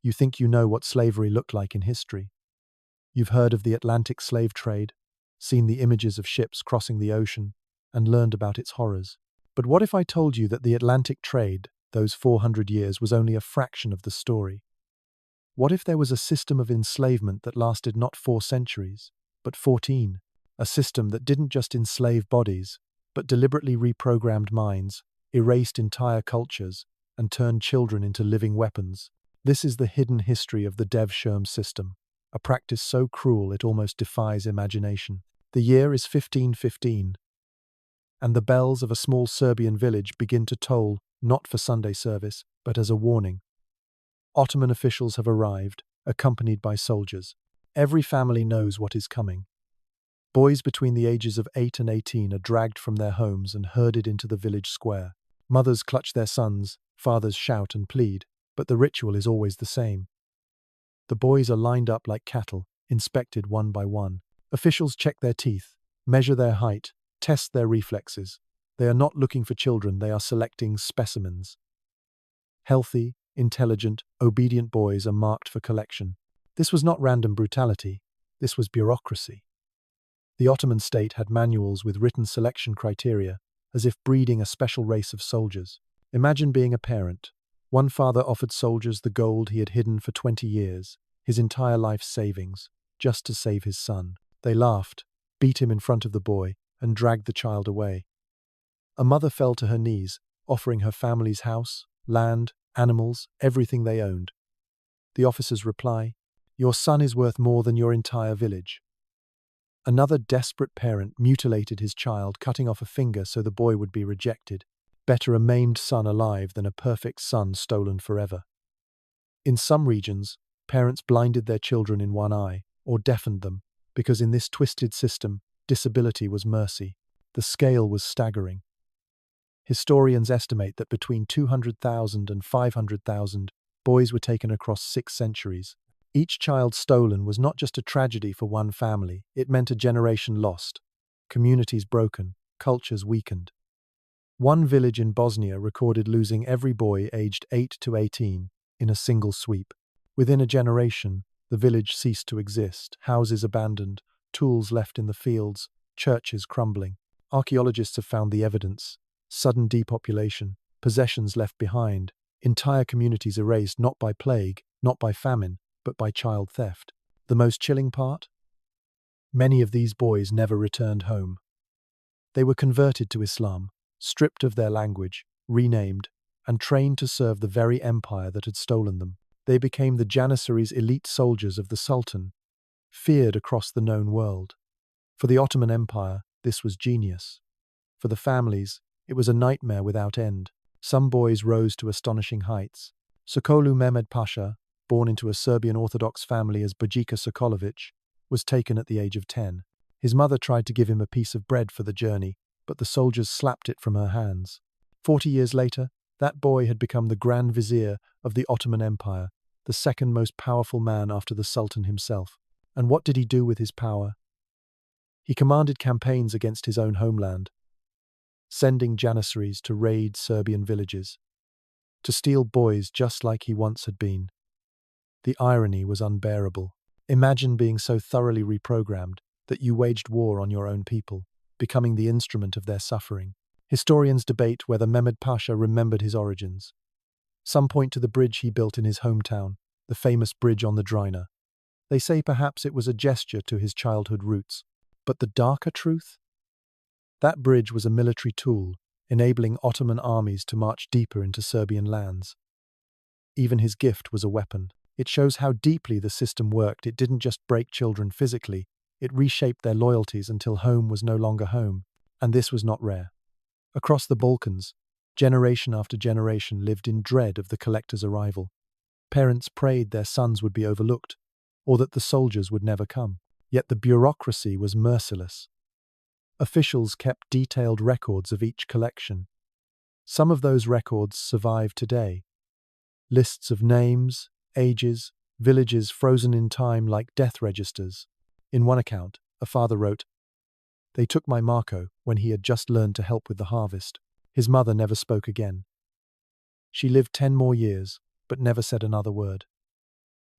You think you know what slavery looked like in history. You've heard of the Atlantic slave trade, seen the images of ships crossing the ocean, and learned about its horrors. But what if I told you that the Atlantic trade, those 400 years, was only a fraction of the story? What if there was a system of enslavement that lasted not 4 centuries, but 14? A system that didn't just enslave bodies, but deliberately reprogrammed minds, erased entire cultures, and turned children into living weapons. This is the hidden history of the Devshirme system, a practice so cruel it almost defies imagination. The year is 1515, and the bells of a small Serbian village begin to toll, not for Sunday service, but as a warning. Ottoman officials have arrived, accompanied by soldiers. Every family knows what is coming. Boys between the ages of 8 and 18 are dragged from their homes and herded into the village square. Mothers clutch their sons, fathers shout and plead, but the ritual is always the same. The boys are lined up like cattle, inspected one by one. Officials check their teeth, measure their height, test their reflexes. They are not looking for children, they are selecting specimens. Healthy, intelligent, obedient boys are marked for collection. This was not random brutality, this was bureaucracy. The Ottoman state had manuals with written selection criteria, as if breeding a special race of soldiers. Imagine being a parent. One father offered soldiers the gold he had hidden for 20 years, his entire life's savings, just to save his son. They laughed, beat him in front of the boy, and dragged the child away. A mother fell to her knees, offering her family's house, land, animals, everything they owned. The officer's reply, "Your son is worth more than your entire village." Another desperate parent mutilated his child, cutting off a finger so the boy would be rejected. Better a maimed son alive than a perfect son stolen forever. In some regions, parents blinded their children in one eye, or deafened them, because in this twisted system, disability was mercy. The scale was staggering. Historians estimate that between 200,000 and 500,000 boys were taken across 6 centuries. Each child stolen was not just a tragedy for one family, it meant a generation lost, communities broken, cultures weakened. One village in Bosnia recorded losing every boy aged 8 to 18 in a single sweep. Within a generation, the village ceased to exist, houses abandoned, tools left in the fields, churches crumbling. Archaeologists have found the evidence: sudden depopulation, possessions left behind, entire communities erased not by plague, not by famine, but by child theft. The most chilling part? Many of these boys never returned home. They were converted to Islam, stripped of their language, renamed, and trained to serve the very empire that had stolen them. They became the Janissaries' elite soldiers of the Sultan, feared across the known world. For the Ottoman Empire, this was genius. For the families, it was a nightmare without end. Some boys rose to astonishing heights. Sokolu Mehmed Pasha, born into a Serbian Orthodox family as Bajika Sokolovic, was taken at the age of 10. His mother tried to give him a piece of bread for the journey, but the soldiers slapped it from her hands. 40 years later, that boy had become the Grand Vizier of the Ottoman Empire, the second most powerful man after the Sultan himself. And what did he do with his power? He commanded campaigns against his own homeland, sending Janissaries to raid Serbian villages, to steal boys just like he once had been. The irony was unbearable. Imagine being so thoroughly reprogrammed that you waged war on your own people, becoming the instrument of their suffering. Historians debate whether Mehmed Pasha remembered his origins. Some point to the bridge he built in his hometown, the famous bridge on the Drina. They say perhaps it was a gesture to his childhood roots. But the darker truth? That bridge was a military tool, enabling Ottoman armies to march deeper into Serbian lands. Even his gift was a weapon. It shows how deeply the system worked. It didn't just break children physically, it reshaped their loyalties until home was no longer home. And this was not rare. Across the Balkans, generation after generation lived in dread of the collector's arrival. Parents prayed their sons would be overlooked, or that the soldiers would never come. Yet the bureaucracy was merciless. Officials kept detailed records of each collection. Some of those records survive today. Lists of names, ages, villages frozen in time like death registers. In one account, a father wrote, "They took my Marco when he had just learned to help with the harvest." His mother never spoke again. She lived 10 more years, but never said another word.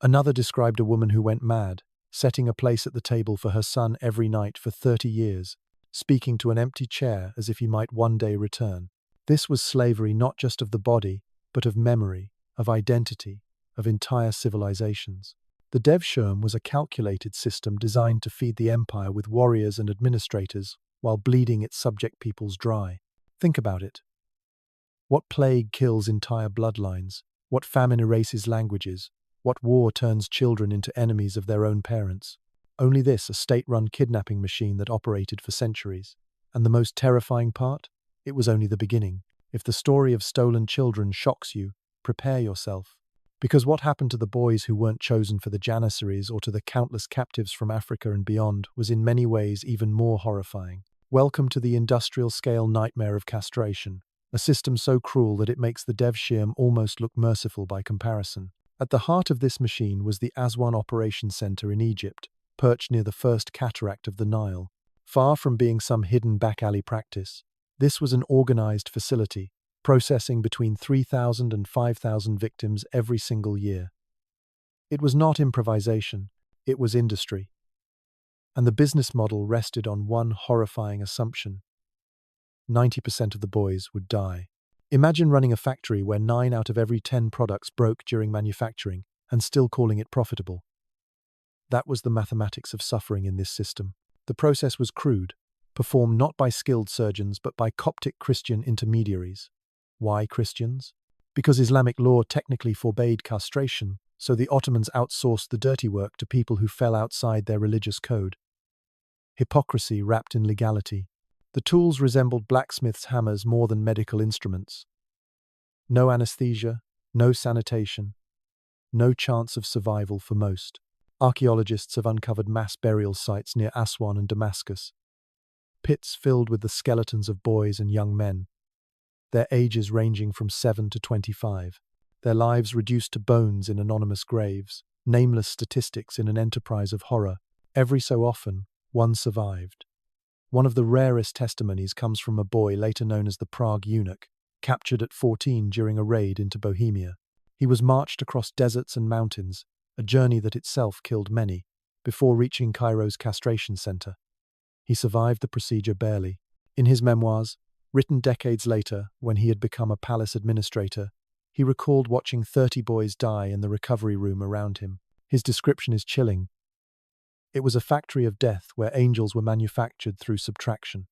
Another described a woman who went mad, setting a place at the table for her son every night for 30 years, speaking to an empty chair as if he might one day return. This was slavery not just of the body, but of memory, of identity, of entire civilizations. The devshirm was a calculated system designed to feed the empire with warriors and administrators while bleeding its subject peoples dry. Think about it. What plague kills entire bloodlines? What famine erases languages? What war turns children into enemies of their own parents? Only this, a state-run kidnapping machine that operated for centuries. And the most terrifying part? It was only the beginning. If the story of stolen children shocks you, prepare yourself. Because what happened to the boys who weren't chosen for the Janissaries or to the countless captives from Africa and beyond was in many ways even more horrifying. Welcome to the industrial-scale nightmare of castration, a system so cruel that it makes the devshirm almost look merciful by comparison. At the heart of this machine was the Aswan Operations Center in Egypt, perched near the first cataract of the Nile. Far from being some hidden back-alley practice, this was an organized facility, processing between 3,000 and 5,000 victims every single year. It was not improvisation, it was industry. And the business model rested on one horrifying assumption: 90% of the boys would die. Imagine running a factory where 9 out of every 10 products broke during manufacturing and still calling it profitable. That was the mathematics of suffering in this system. The process was crude, performed not by skilled surgeons but by Coptic Christian intermediaries. Why Christians? Because Islamic law technically forbade castration, so the Ottomans outsourced the dirty work to people who fell outside their religious code. Hypocrisy wrapped in legality. The tools resembled blacksmiths' hammers more than medical instruments. No anesthesia, no sanitation, no chance of survival for most. Archaeologists have uncovered mass burial sites near Aswan and Damascus. Pits filled with the skeletons of boys and young men, their ages ranging from 7 to 25, their lives reduced to bones in anonymous graves, nameless statistics in an enterprise of horror. Every so often, one survived. One of the rarest testimonies comes from a boy later known as the Prague Eunuch, captured at 14 during a raid into Bohemia. He was marched across deserts and mountains, a journey that itself killed many, before reaching Cairo's castration center. He survived the procedure barely. In his memoirs, written decades later, when he had become a palace administrator, he recalled watching 30 boys die in the recovery room around him. His description is chilling. It was a factory of death where angels were manufactured through subtraction.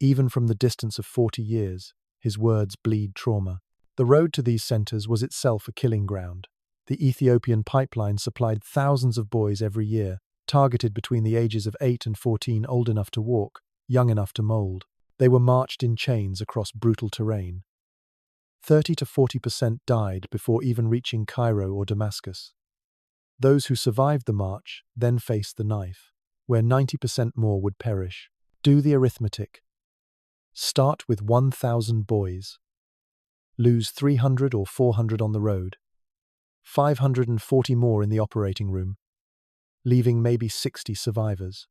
Even from the distance of 40 years, his words bleed trauma. The road to these centers was itself a killing ground. The Ethiopian pipeline supplied thousands of boys every year, targeted between the ages of 8 and 14, old enough to walk, young enough to mold. They were marched in chains across brutal terrain. 30 to 40% died before even reaching Cairo or Damascus. Those who survived the march then faced the knife, where 90% more would perish. Do the arithmetic. Start with 1,000 boys. Lose 300 or 400 on the road. 540 more in the operating room, leaving maybe 60 survivors.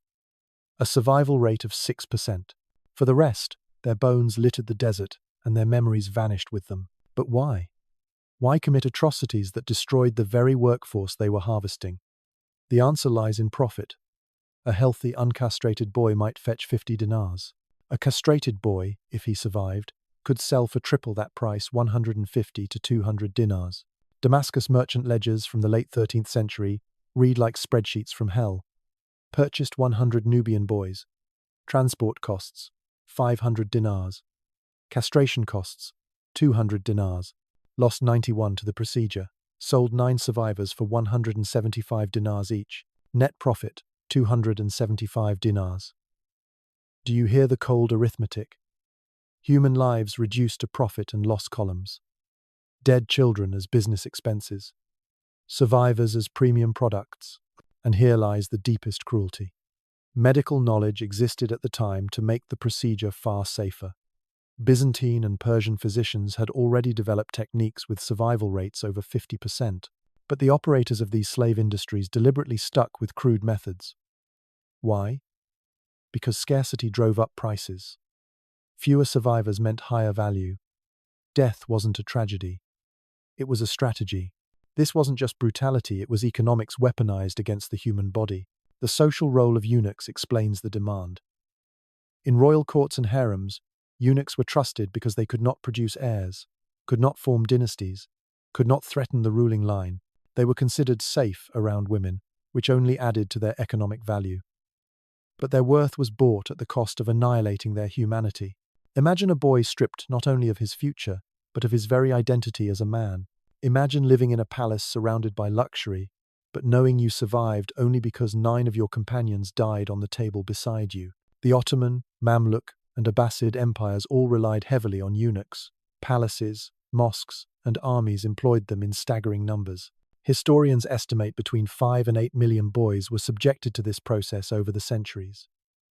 A survival rate of 6%. For the rest, their bones littered the desert and their memories vanished with them. But why? Why commit atrocities that destroyed the very workforce they were harvesting? The answer lies in profit. A healthy, uncastrated boy might fetch 50 dinars. A castrated boy, if he survived, could sell for triple that price, 150 to 200 dinars. Damascus merchant ledgers from the late 13th century read like spreadsheets from hell. Purchased 100 Nubian boys. Transport costs, 500 dinars. Castration costs, 200 dinars. Lost 91 to the procedure. Sold 9 survivors for 175 dinars each. Net profit, 275 dinars. Do you hear the cold arithmetic? Human lives reduced to profit and loss columns. Dead children as business expenses. Survivors as premium products. And here lies the deepest cruelty. Medical knowledge existed at the time to make the procedure far safer. Byzantine and Persian physicians had already developed techniques with survival rates over 50%, but the operators of these slave industries deliberately stuck with crude methods. Why? Because scarcity drove up prices. Fewer survivors meant higher value. Death wasn't a tragedy. It was a strategy. This wasn't just brutality, it was economics weaponized against the human body. The social role of eunuchs explains the demand. In royal courts and harems, eunuchs were trusted because they could not produce heirs, could not form dynasties, could not threaten the ruling line. They were considered safe around women, which only added to their economic value. But their worth was bought at the cost of annihilating their humanity. Imagine a boy stripped not only of his future, but of his very identity as a man. Imagine living in a palace surrounded by luxury, but knowing you survived only because 9 of your companions died on the table beside you. The Ottoman, Mamluk, and Abbasid empires all relied heavily on eunuchs. Palaces, mosques, and armies employed them in staggering numbers. Historians estimate between 5 and 8 million boys were subjected to this process over the centuries.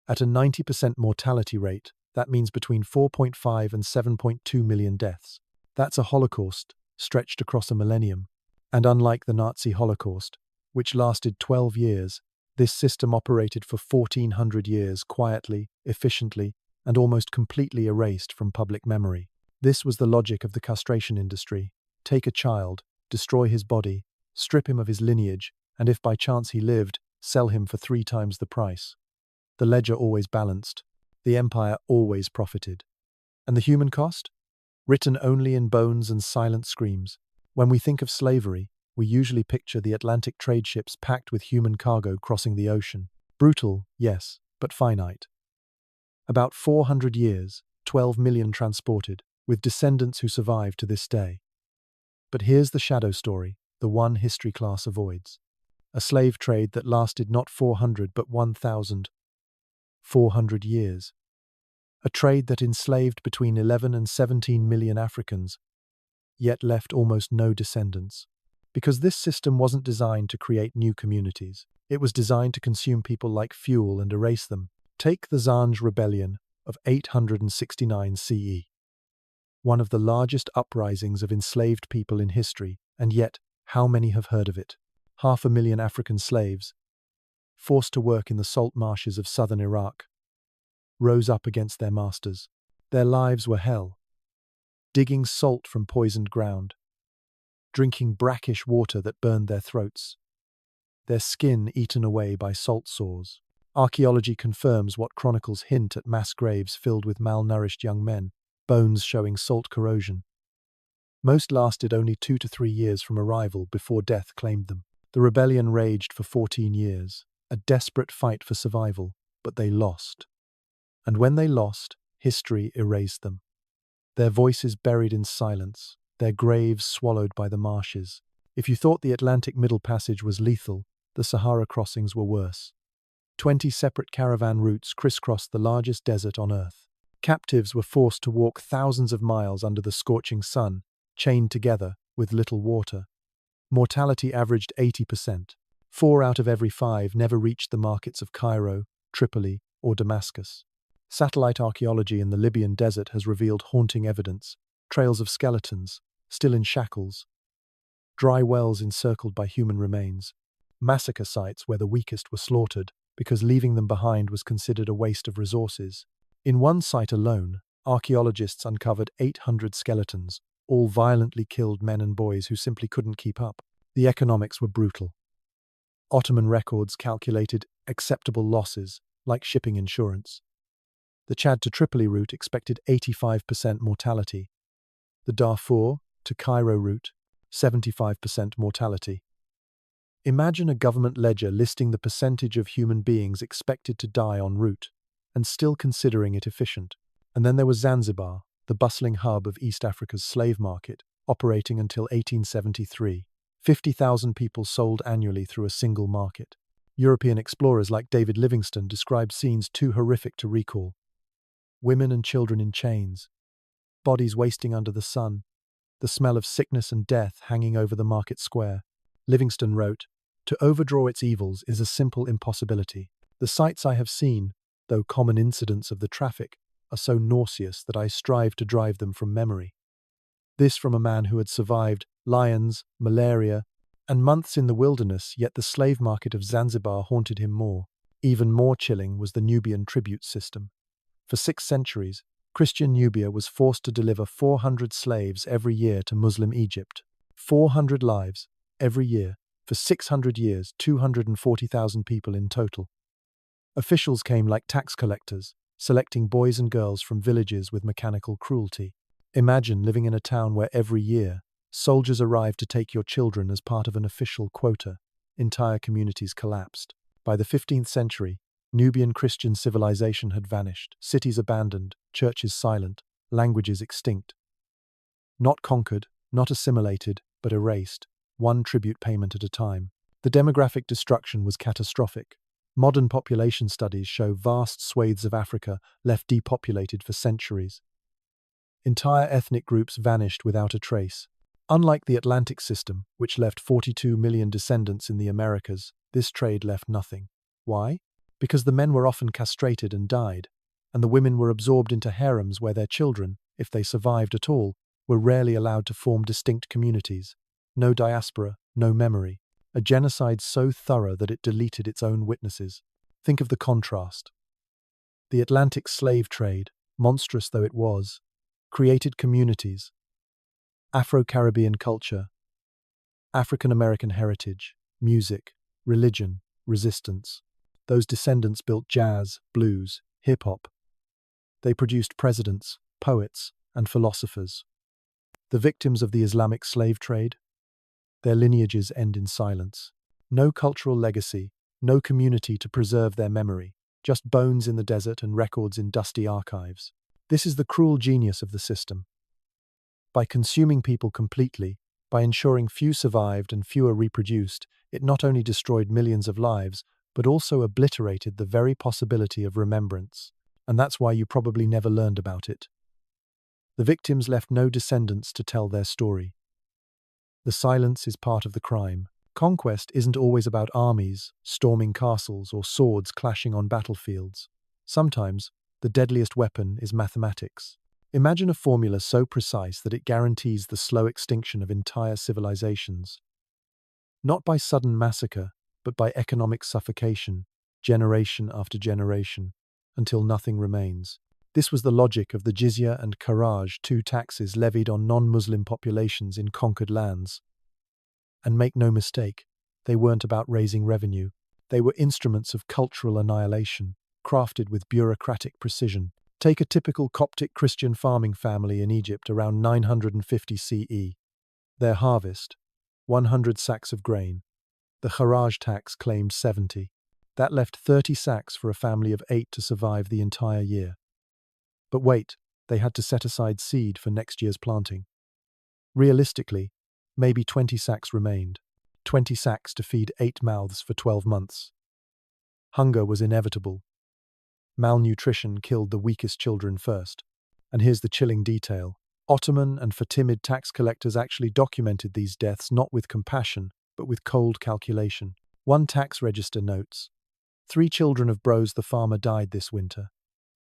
At a 90% mortality rate, that means between 4.5 and 7.2 million deaths. That's a Holocaust stretched across a millennium. And unlike the Nazi Holocaust, which lasted 12 years, this system operated for 1400 years quietly, efficiently, and almost completely erased from public memory. This was the logic of the castration industry. Take a child, destroy his body, strip him of his lineage, and if by chance he lived, sell him for 3 times the price. The ledger always balanced. The empire always profited. And the human cost? Written only in bones and silent screams. When we think of slavery, we usually picture the Atlantic trade ships packed with human cargo crossing the ocean. Brutal, yes, but finite. About 400 years, 12 million transported, with descendants who survive to this day. But here's the shadow story, the one history class avoids. A slave trade that lasted not 400 but 1,400 years. A trade that enslaved between 11 and 17 million Africans, yet left almost no descendants. Because this system wasn't designed to create new communities. It was designed to consume people like fuel and erase them. Take the Zanj Rebellion of 869 CE. One of the largest uprisings of enslaved people in history, and yet, how many have heard of it? 500,000 African slaves, forced to work in the salt marshes of southern Iraq, rose up against their masters. Their lives were hell. Digging salt from poisoned ground, drinking brackish water that burned their throats, their skin eaten away by salt sores. Archaeology confirms what chronicles hint at mass graves filled with malnourished young men, bones showing salt corrosion. Most lasted only 2 to 3 years from arrival before death claimed them. The rebellion raged for 14 years, a desperate fight for survival, but they lost. And when they lost, history erased them. Their voices buried in silence, their graves swallowed by the marshes. If you thought the Atlantic Middle Passage was lethal, the Sahara crossings were worse. 20 separate caravan routes crisscrossed the largest desert on Earth. Captives were forced to walk thousands of miles under the scorching sun, chained together with little water. Mortality averaged 80%. 4 out of every 5 never reached the markets of Cairo, Tripoli, or Damascus. Satellite archaeology in the Libyan desert has revealed haunting evidence, trails of skeletons, still in shackles, dry wells encircled by human remains, massacre sites where the weakest were slaughtered because leaving them behind was considered a waste of resources. In one site alone, archaeologists uncovered 800 skeletons, all violently killed men and boys who simply couldn't keep up. The economics were brutal. Ottoman records calculated acceptable losses, like shipping insurance. The Chad to Tripoli route expected 85% mortality. The Darfur to Cairo route, 75% mortality. Imagine a government ledger listing the percentage of human beings expected to die en route, and still considering it efficient. And then there was Zanzibar, the bustling hub of East Africa's slave market, operating until 1873. 50,000 people sold annually through a single market. European explorers like David Livingstone described scenes too horrific to recall. Women and children in chains, bodies wasting under the sun, the smell of sickness and death hanging over the market square. Livingstone wrote, "To overdraw its evils is a simple impossibility. The sights I have seen, though common incidents of the traffic, are so nauseous that I strive to drive them from memory." This from a man who had survived lions, malaria, and months in the wilderness, yet the slave market of Zanzibar haunted him more. Even more chilling was the Nubian tribute system. For 6 centuries, Christian Nubia was forced to deliver 400 slaves every year to Muslim Egypt. 400 lives, every year. For 600 years, 240,000 people in total. Officials came like tax collectors, selecting boys and girls from villages with mechanical cruelty. Imagine living in a town where every year, soldiers arrived to take your children as part of an official quota. Entire communities collapsed. By the 15th century, Nubian Christian civilization had vanished, cities abandoned, churches silent, languages extinct. Not conquered, not assimilated, but erased, one tribute payment at a time. The demographic destruction was catastrophic. Modern population studies show vast swathes of Africa left depopulated for centuries. Entire ethnic groups vanished without a trace. Unlike the Atlantic system, which left 42 million descendants in the Americas, this trade left nothing. Why? Because the men were often castrated and died, and the women were absorbed into harems where their children, if they survived at all, were rarely allowed to form distinct communities. No diaspora, no memory. A genocide so thorough that it deleted its own witnesses. Think of the contrast. The Atlantic slave trade, monstrous though it was, created communities. Afro-Caribbean culture, African-American heritage, music, religion, resistance. Those descendants built jazz, blues, hip-hop. They produced presidents, poets, and philosophers. The victims of the Islamic slave trade? Their lineages end in silence. No cultural legacy, no community to preserve their memory, just bones in the desert and records in dusty archives. This is the cruel genius of the system. By consuming people completely, by ensuring few survived and fewer reproduced, it not only destroyed millions of lives, but also obliterated the very possibility of remembrance. And that's why you probably never learned about it. The victims left no descendants to tell their story. The silence is part of the crime. Conquest isn't always about armies, storming castles, or swords clashing on battlefields. Sometimes, the deadliest weapon is mathematics. Imagine a formula so precise that it guarantees the slow extinction of entire civilizations. Not by sudden massacre, but by economic suffocation, generation after generation, until nothing remains. This was the logic of the jizya and kharaj, two taxes levied on non-Muslim populations in conquered lands. And make no mistake, they weren't about raising revenue. They were instruments of cultural annihilation, crafted with bureaucratic precision. Take a typical Coptic Christian farming family in Egypt around 950 CE. Their harvest, 100 sacks of grain. The kharaj tax claimed 70. That left 30 sacks for a family of 8 to survive the entire year. But wait, they had to set aside seed for next year's planting. Realistically, maybe 20 sacks remained. 20 sacks to feed 8 mouths for 12 months. Hunger was inevitable. Malnutrition killed the weakest children first. And here's the chilling detail. Ottoman and Fatimid tax collectors actually documented these deaths not with compassion, but with cold calculation. One tax register notes, 3 children of Bros the farmer died this winter.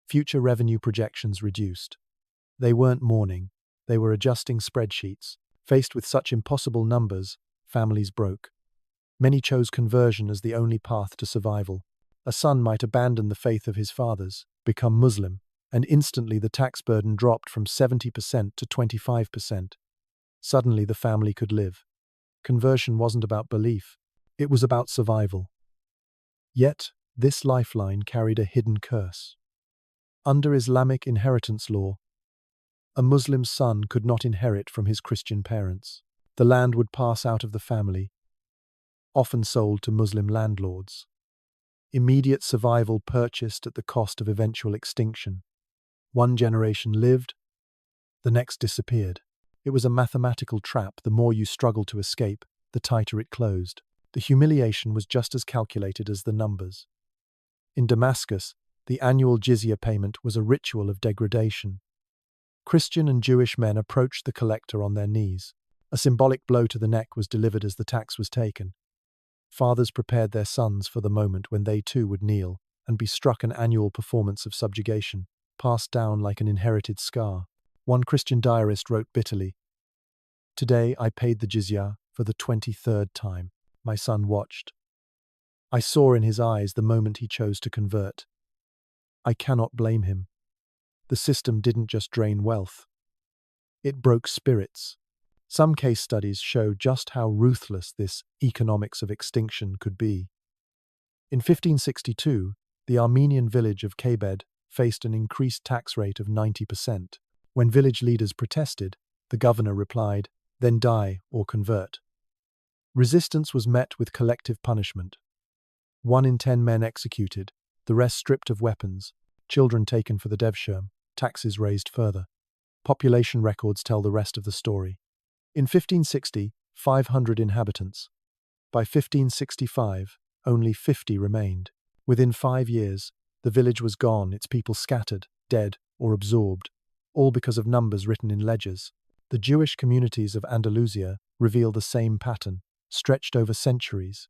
Future revenue projections reduced. They weren't mourning, they were adjusting spreadsheets. Faced with such impossible numbers, families broke. Many chose conversion as the only path to survival. A son might abandon the faith of his fathers, become Muslim, and instantly the tax burden dropped from 70% to 25%. Suddenly the family could live. Conversion wasn't about belief, it was about survival. Yet, this lifeline carried a hidden curse. Under Islamic inheritance law, a Muslim son could not inherit from his Christian parents. The land would pass out of the family, often sold to Muslim landlords. Immediate survival purchased at the cost of eventual extinction. One generation lived, the next disappeared. It was a mathematical trap. The more you struggled to escape, the tighter it closed. The humiliation was just as calculated as the numbers. In Damascus, the annual jizya payment was a ritual of degradation. Christian and Jewish men approached the collector on their knees. A symbolic blow to the neck was delivered as the tax was taken. Fathers prepared their sons for the moment when they too would kneel and be struck an annual performance of subjugation, passed down like an inherited scar. One Christian diarist wrote bitterly, "Today I paid the jizya for the 23rd time. My son watched. I saw in his eyes the moment he chose to convert. I cannot blame him. The system didn't just drain wealth. It broke spirits. Some case studies show just how ruthless this economics of extinction could be. In 1562, the Armenian village of Kabed faced an increased tax rate of 90%. When village leaders protested, the governor replied, "Then die or convert." Resistance was met with collective punishment. 1 in 10 men executed, the rest stripped of weapons, children taken for the devshirm, taxes raised further. Population records tell the rest of the story. In 1560, 500 inhabitants. By 1565, only 50 remained. Within 5 years, the village was gone, its people scattered, dead, or absorbed, all because of numbers written in ledgers. The Jewish communities of Andalusia reveal the same pattern, stretched over centuries.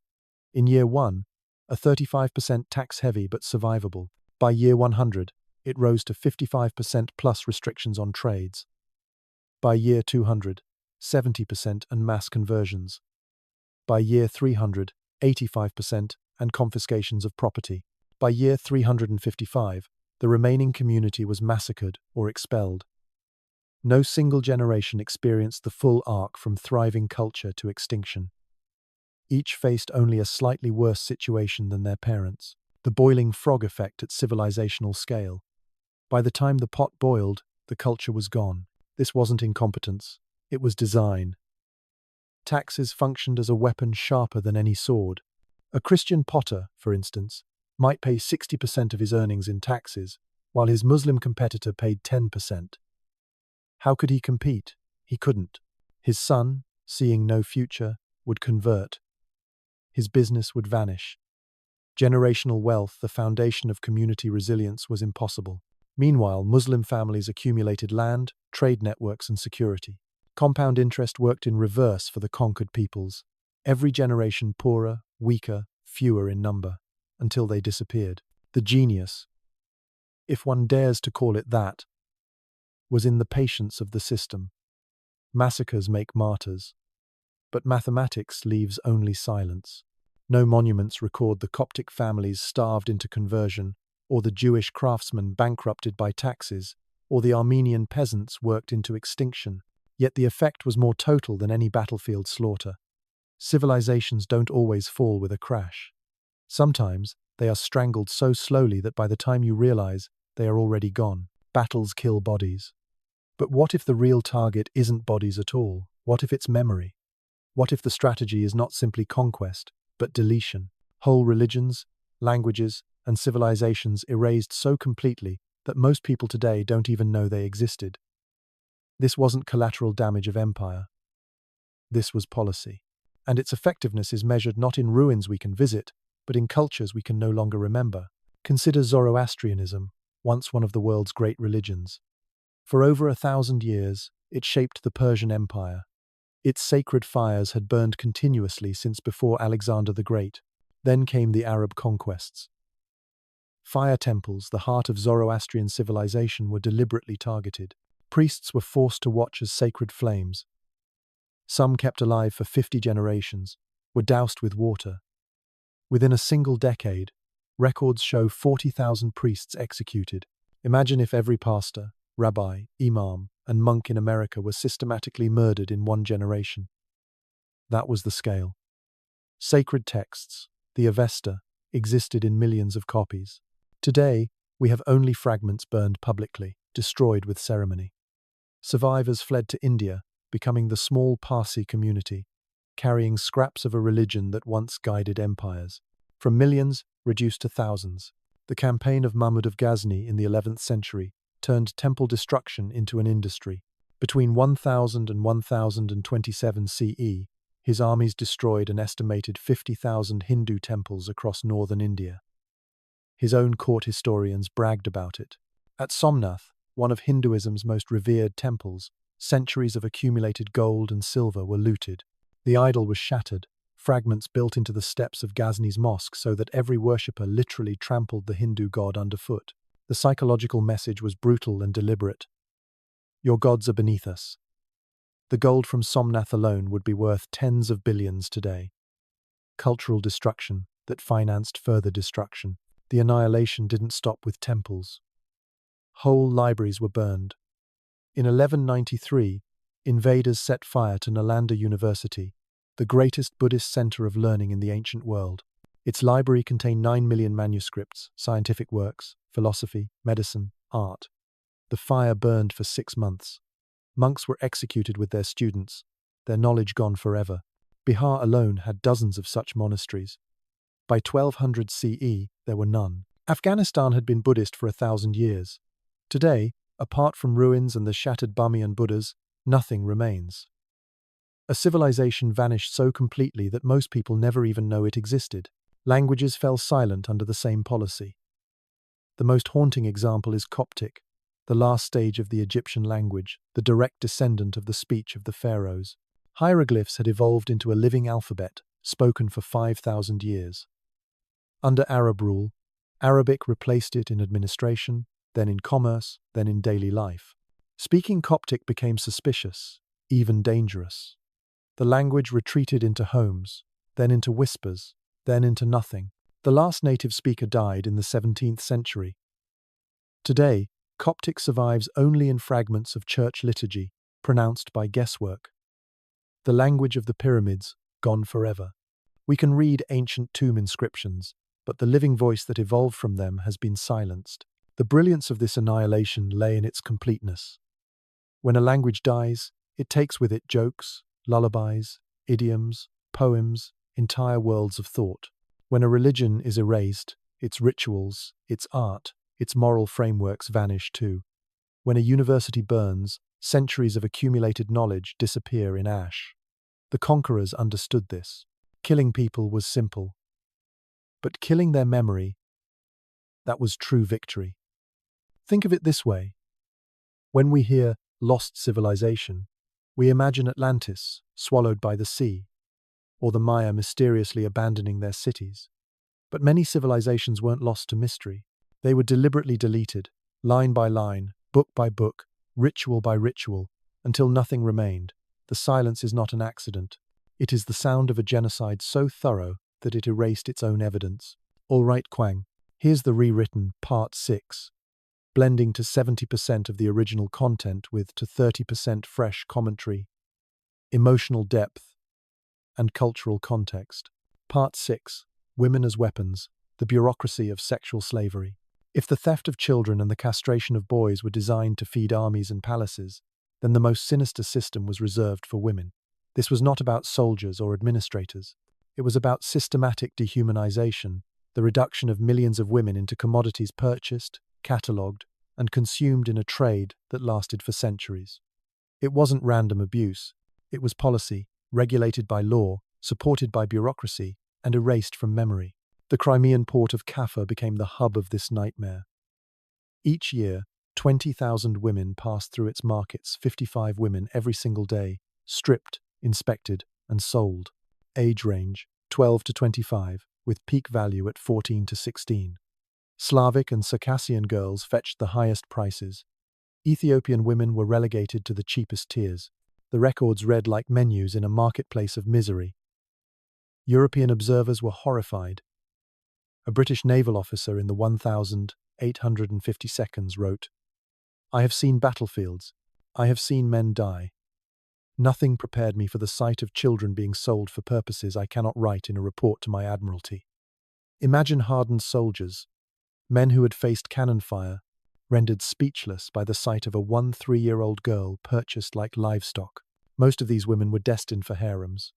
In year 1, a 35% tax-heavy but survivable. By year 100, it rose to 55% plus restrictions on trades. By year 200, 70% and mass conversions. By year 300, 85% and confiscations of property. By year 355, the remaining community was massacred or expelled. No single generation experienced the full arc from thriving culture to extinction. Each faced only a slightly worse situation than their parents, the boiling frog effect at civilizational scale. By the time the pot boiled, the culture was gone. This wasn't incompetence, it was design. Taxes functioned as a weapon sharper than any sword. A Christian potter, for instance, might pay 60% of his earnings in taxes, while his Muslim competitor paid 10%. How could he compete? He couldn't. His son, seeing no future, would convert. His business would vanish. Generational wealth, the foundation of community resilience, was impossible. Meanwhile, Muslim families accumulated land, trade networks, and security. Compound interest worked in reverse for the conquered peoples. Every generation poorer, weaker, fewer in number, until they disappeared. The genius, if one dares to call it that, was in the patience of the system. Massacres make martyrs, but mathematics leaves only silence. No monuments record the Coptic families starved into conversion, or the Jewish craftsmen bankrupted by taxes, or the Armenian peasants worked into extinction. Yet the effect was more total than any battlefield slaughter. Civilizations don't always fall with a crash. Sometimes they are strangled so slowly that by the time you realize, they are already gone. Battles kill bodies. But what if the real target isn't bodies at all? What if it's memory? What if the strategy is not simply conquest, but deletion? Whole religions, languages, and civilizations erased so completely that most people today don't even know they existed. This wasn't collateral damage of empire. This was policy. And its effectiveness is measured not in ruins we can visit, but in cultures we can no longer remember. Consider Zoroastrianism, once one of the world's great religions. For over 1,000 years, it shaped the Persian Empire. Its sacred fires had burned continuously since before Alexander the Great. Then came the Arab conquests. Fire temples, the heart of Zoroastrian civilization, were deliberately targeted. Priests were forced to watch as sacred flames, some kept alive for 50 generations, were doused with water. Within a single decade, records show 40,000 priests executed. Imagine if every pastor, rabbi, imam, and monk in America were systematically murdered in one generation. That was the scale. Sacred texts, the Avesta, existed in millions of copies. Today, we have only fragments burned publicly, destroyed with ceremony. Survivors fled to India, becoming the small Parsi community, carrying scraps of a religion that once guided empires. From millions, reduced to thousands. The campaign of Mahmud of Ghazni in the 11th century turned temple destruction into an industry. Between 1000 and 1027 CE, his armies destroyed an estimated 50,000 Hindu temples across northern India. His own court historians bragged about it. At Somnath, one of Hinduism's most revered temples, centuries of accumulated gold and silver were looted. The idol was shattered, fragments built into the steps of Ghazni's mosque so that every worshipper literally trampled the Hindu god underfoot. The psychological message was brutal and deliberate. Your gods are beneath us. The gold from Somnath alone would be worth tens of billions today. Cultural destruction that financed further destruction. The annihilation didn't stop with temples. Whole libraries were burned. In 1193, invaders set fire to Nalanda University, the greatest Buddhist center of learning in the ancient world. Its library contained 9 million manuscripts, scientific works, philosophy, medicine, art. The fire burned for 6 months. Monks were executed with their students, their knowledge gone forever. Bihar alone had dozens of such monasteries. By 1200 CE, there were none. Afghanistan had been Buddhist for 1,000 years. Today, apart from ruins and the shattered Bamiyan Buddhas, nothing remains. A civilization vanished so completely that most people never even know it existed. Languages fell silent under the same policy. The most haunting example is Coptic, the last stage of the Egyptian language, the direct descendant of the speech of the pharaohs. Hieroglyphs had evolved into a living alphabet, spoken for 5,000 years. Under Arab rule, Arabic replaced it in administration, then in commerce, then in daily life. Speaking Coptic became suspicious, even dangerous. The language retreated into homes, then into whispers, then into nothing. The last native speaker died in the 17th century. Today, Coptic survives only in fragments of church liturgy, pronounced by guesswork. The language of the pyramids, gone forever. We can read ancient tomb inscriptions, but the living voice that evolved from them has been silenced. The brilliance of this annihilation lay in its completeness. When a language dies, it takes with it jokes, lullabies, idioms, poems, entire worlds of thought. When a religion is erased, its rituals, its art, its moral frameworks vanish too. When a university burns, centuries of accumulated knowledge disappear in ash. The conquerors understood this. Killing people was simple. But killing their memory, that was true victory. Think of it this way. When we hear lost civilization, we imagine Atlantis, swallowed by the sea, or the Maya mysteriously abandoning their cities. But many civilizations weren't lost to mystery. They were deliberately deleted, line by line, book by book, ritual by ritual, until nothing remained. The silence is not an accident. It is the sound of a genocide so thorough that it erased its own evidence. All right, Kwang, here's the rewritten Part 6, blending to 70% of the original content with to 30% fresh commentary, emotional depth, and cultural context. Part 6, Women as Weapons, the Bureaucracy of Sexual Slavery. If the theft of children and the castration of boys were designed to feed armies and palaces, then the most sinister system was reserved for women. This was not about soldiers or administrators. It was about systematic dehumanization, the reduction of millions of women into commodities purchased, catalogued, and consumed in a trade that lasted for centuries. It wasn't random abuse. It was policy, regulated by law, supported by bureaucracy, and erased from memory. The Crimean port of Kaffa became the hub of this nightmare. Each year, 20,000 women passed through its markets, 55 women every single day, stripped, inspected, and sold. Age range, 12 to 25, with peak value at 14 to 16. Slavic and Circassian girls fetched the highest prices. Ethiopian women were relegated to the cheapest tiers. The records read like menus in a marketplace of misery. European observers were horrified. A British naval officer in the 1852 wrote, "I have seen battlefields. I have seen men die. Nothing prepared me for the sight of children being sold for purposes I cannot write in a report to my Admiralty." Imagine hardened soldiers, men who had faced cannon fire, rendered speechless by the sight of a 3-year-old girl purchased like livestock. Most of these women were destined for harems.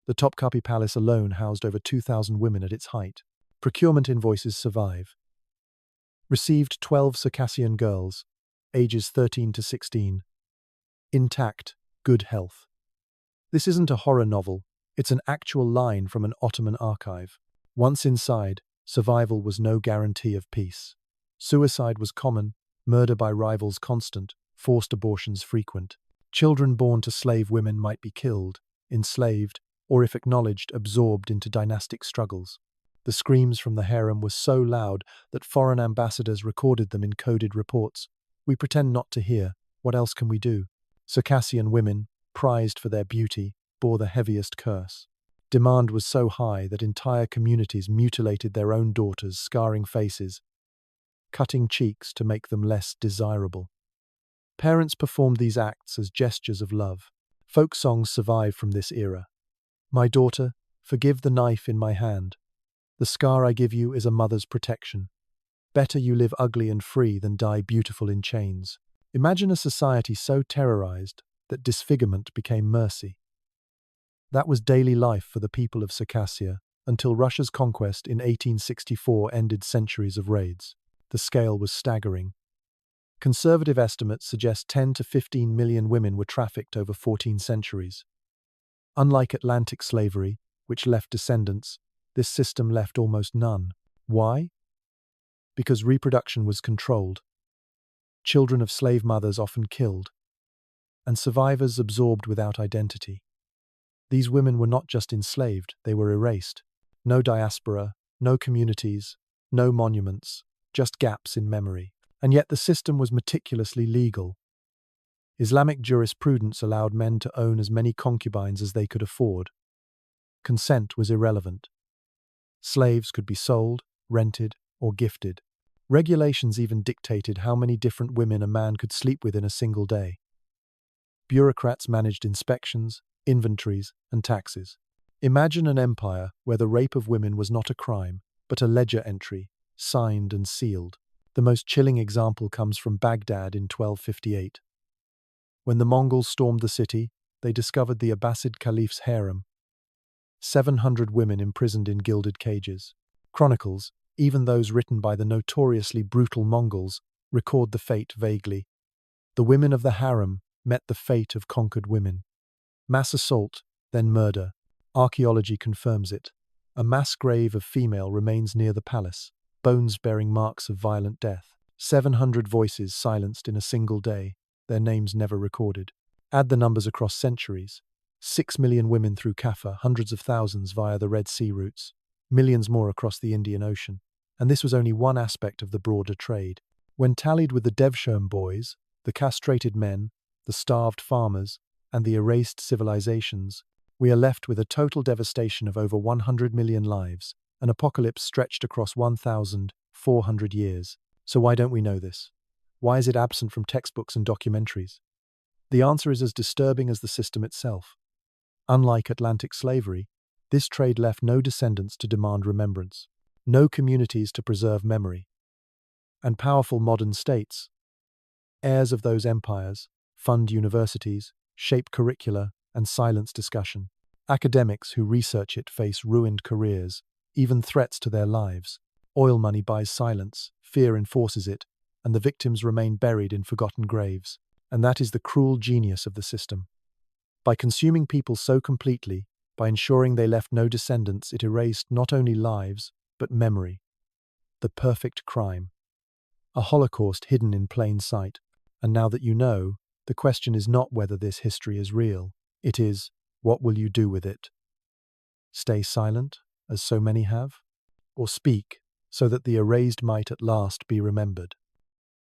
The Topkapi Palace alone housed over 2,000 women at its height. Procurement invoices survive. Received 12 Circassian girls, ages 13 to 16. Intact, good health. This isn't a horror novel, it's an actual line from an Ottoman archive. Once inside, survival was no guarantee of peace. Suicide was common, murder by rivals constant, forced abortions frequent. Children born to slave women might be killed, enslaved, or if acknowledged, absorbed into dynastic struggles. The screams from the harem were so loud that foreign ambassadors recorded them in coded reports. We pretend not to hear. What else can we do? Circassian women, prized for their beauty, bore the heaviest curse. Demand was so high that entire communities mutilated their own daughters, scarring faces, cutting cheeks to make them less desirable. Parents performed these acts as gestures of love. Folk songs survive from this era. My daughter, forgive the knife in my hand. The scar I give you is a mother's protection. Better you live ugly and free than die beautiful in chains. Imagine a society so terrorized that disfigurement became mercy. That was daily life for the people of Circassia until Russia's conquest in 1864 ended centuries of raids. The scale was staggering. Conservative estimates suggest 10 to 15 million women were trafficked over 14 centuries. Unlike Atlantic slavery, which left descendants, this system left almost none. Why? Because reproduction was controlled. Children of slave mothers often killed, and survivors absorbed without identity. These women were not just enslaved, they were erased. No diaspora, no communities, no monuments, just gaps in memory. And yet the system was meticulously legal. Islamic jurisprudence allowed men to own as many concubines as they could afford. Consent was irrelevant. Slaves could be sold, rented, or gifted. Regulations even dictated how many different women a man could sleep with in a single day. Bureaucrats managed inspections, inventories, and taxes. Imagine an empire where the rape of women was not a crime, but a ledger entry, signed and sealed. The most chilling example comes from Baghdad in 1258. When the Mongols stormed the city, they discovered the Abbasid Caliph's harem. 700 women imprisoned in gilded cages. Chronicles, even those written by the notoriously brutal Mongols, record the fate vaguely. The women of the harem met the fate of conquered women. Mass assault, then murder. Archaeology confirms it. A mass grave of female remains near the palace, bones bearing marks of violent death. 700 voices silenced in a single day, their names never recorded. Add the numbers across centuries. 6 million women through Kaffa, hundreds of thousands via the Red Sea routes, millions more across the Indian Ocean. And this was only one aspect of the broader trade. When tallied with the Devshirme boys, the castrated men, the starved farmers, and the erased civilizations, we are left with a total devastation of over 100 million lives, an apocalypse stretched across 1,400 years. So why don't we know this? Why is it absent from textbooks and documentaries? The answer is as disturbing as the system itself. Unlike Atlantic slavery, this trade left no descendants to demand remembrance, no communities to preserve memory. And powerful modern states, heirs of those empires, fund universities, shape curricula, and silence discussion. Academics who research it face ruined careers, even threats to their lives. Oil money buys silence, fear enforces it, and the victims remain buried in forgotten graves. And that is the cruel genius of the system. By consuming people so completely, by ensuring they left no descendants, it erased not only lives, but memory. The perfect crime. A Holocaust hidden in plain sight. And now that you know, the question is not whether this history is real. It is, what will you do with it? Stay silent, as so many have? Or speak, so that the erased might at last be remembered?